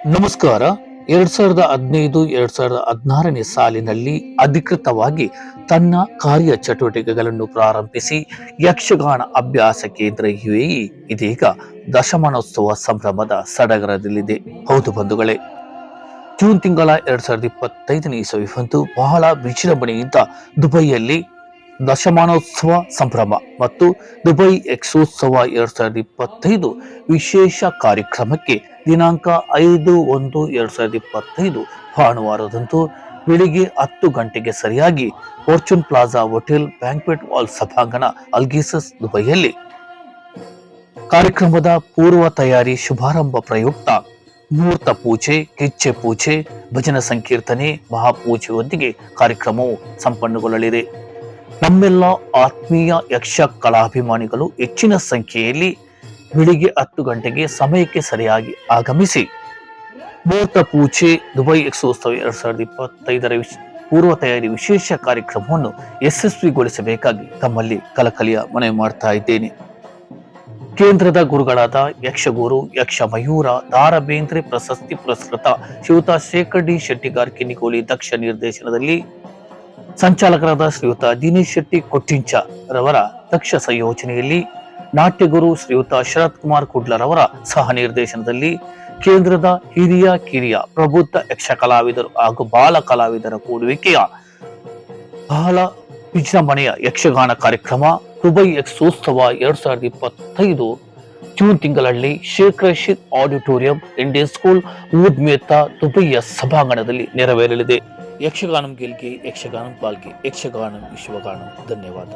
ನಮಸ್ಕಾರ. 2015-2016ನೇ ಸಾಲಿನಲ್ಲಿ ಅಧಿಕೃತವಾಗಿ ತನ್ನ ಕಾರ್ಯ ಚಟುವಟಿಕೆಗಳನ್ನು ಪ್ರಾರಂಭಿಸಿ ಯಕ್ಷಗಾನ ಅಭ್ಯಾಸ ಕೇಂದ್ರ ಯುಎಇ ಇದೀಗ ದಶಮಾನೋತ್ಸವ ಸಂಭ್ರಮದ ಸಡಗರದಲ್ಲಿದೆ. ಹೌದು ಬಂಧುಗಳೇ, ಜೂನ್ ತಿಂಗಳ 2025ನೇ ಇಸವಿಯಂದು ಬಹಳ ವಿಜೃಂಭಣೆಯಿಂದ ದುಬೈಯಲ್ಲಿ ದಶಮಾನೋತ್ಸವ ಸಂಭ್ರಮ ಮತ್ತು ದುಬೈ ಎಕ್ಸೋತ್ಸವ 2025 ವಿಶೇಷ ಕಾರ್ಯಕ್ರಮಕ್ಕೆ ದಿನಾಂಕ 5/1/2025 ಭಾನುವಾರದಂದು ಬೆಳಿಗ್ಗೆ 10 ಗಂಟೆಗೆ ಸರಿಯಾಗಿ ಫಾರ್ಚೂನ್ ಪ್ಲಾಜಾ ಹೋಟೆಲ್ ಬ್ಯಾಂಕ್ವೆಟ್ ಹಾಲ್ ಸಭಾಂಗಣ ಅಲ್ಗಿಸಸ್ ದುಬೈಯಲ್ಲಿ ಕಾರ್ಯಕ್ರಮದ ಪೂರ್ವ ತಯಾರಿ ಶುಭಾರಂಭ ಪ್ರಯುಕ್ತ ಮುಹೂರ್ತ ಪೂಜೆ, ಕಿಚ್ಚೆ ಪೂಜೆ, ಭಜನ ಸಂಕೀರ್ತನೆ, ಮಹಾಪೂಜೆಯೊಂದಿಗೆ ಕಾರ್ಯಕ್ರಮವು ಸಂಪನ್ನಗೊಳ್ಳಲಿದೆ. ನಮ್ಮೆಲ್ಲ ಆತ್ಮೀಯ ಯಕ್ಷ ಕಲಾಭಿಮಾನಿಗಳು ಹೆಚ್ಚಿನ ಸಂಖ್ಯೆಯಲ್ಲಿ ಬೆಳಿಗ್ಗೆ 10 ಗಂಟೆಗೆ ಸಮಯಕ್ಕೆ ಸರಿಯಾಗಿ ಆಗಮಿಸಿ ಮುಹೂರ್ತ ಪೂಜೆ, ದುಬೈ ಎಕ್ಸೋತ್ಸವ 2025ರ ಪೂರ್ವ ತಯಾರಿ ವಿಶೇಷ ಕಾರ್ಯಕ್ರಮವನ್ನು ಯಶಸ್ವಿಗೊಳಿಸಬೇಕಾಗಿ ತಮ್ಮಲ್ಲಿ ಕಳಕಳಿಯ ಮನವಿ ಮಾಡ್ತಾ ಇದ್ದೇನೆ. ಕೇಂದ್ರದ ಗುರುಗಳಾದ ಯಕ್ಷಗುರು, ಯಕ್ಷ ಮಯೂರ, ದಾರಬೇಂದ್ರೆ ಪ್ರಶಸ್ತಿ ಪುರಸ್ಕೃತ ಶ್ರೀಯುತ ಶೇಖರ್ ಡಿ ಶೆಟ್ಟಿಗಾರ್ ಕಿನಿಕೋಳಿ ದಕ್ಷ ನಿರ್ದೇಶನದಲ್ಲಿ ಸಂಚಾಲಕರಾದ ಶ್ರೀಯುತ ದಿನೇಶ್ ಶೆಟ್ಟಿ ಕೊಟ್ಟಿಂಚ ರವರ ದಕ್ಷ ಸಂಯೋಜನೆಯಲ್ಲಿ ನಾಟ್ಯಗುರು ಶ್ರೀಯುತ ಶರತ್ ಕುಮಾರ್ ಕುಡ್ಲರವರ ಸಹ ನಿರ್ದೇಶನದಲ್ಲಿ ಕೇಂದ್ರದ ಹಿರಿಯ ಕಿರಿಯ ಪ್ರಬುದ್ಧ ಯಕ್ಷ ಕಲಾವಿದರು ಹಾಗೂ ಬಾಲ ಕಲಾವಿದರ ಕೂಡುವಿಕೆಯ ಬಹಳ ವಿಜೃಂಭಣೆಯ ಯಕ್ಷಗಾನ ಕಾರ್ಯಕ್ರಮ ದುಬೈ ಎಕ್ಸೋತ್ಸವ 2025 ಜೂನ್ ತಿಂಗಳಲ್ಲಿ Sheikh Rashid auditorium, Indian school, Oud Metha, ದುಬೈಯ ಸಭಾಂಗಣದಲ್ಲಿ ನೆರವೇರಲಿದೆ. ಯಕ್ಷಗಾನಂ ಗೆಲ್ಗೆ, ಯಕ್ಷಗಾನಂ ಪಾಲ್ಗೆ, ಯಕ್ಷಗಾನಂ ವಿಶ್ವಗಾನಂ. ಧನ್ಯವಾದ.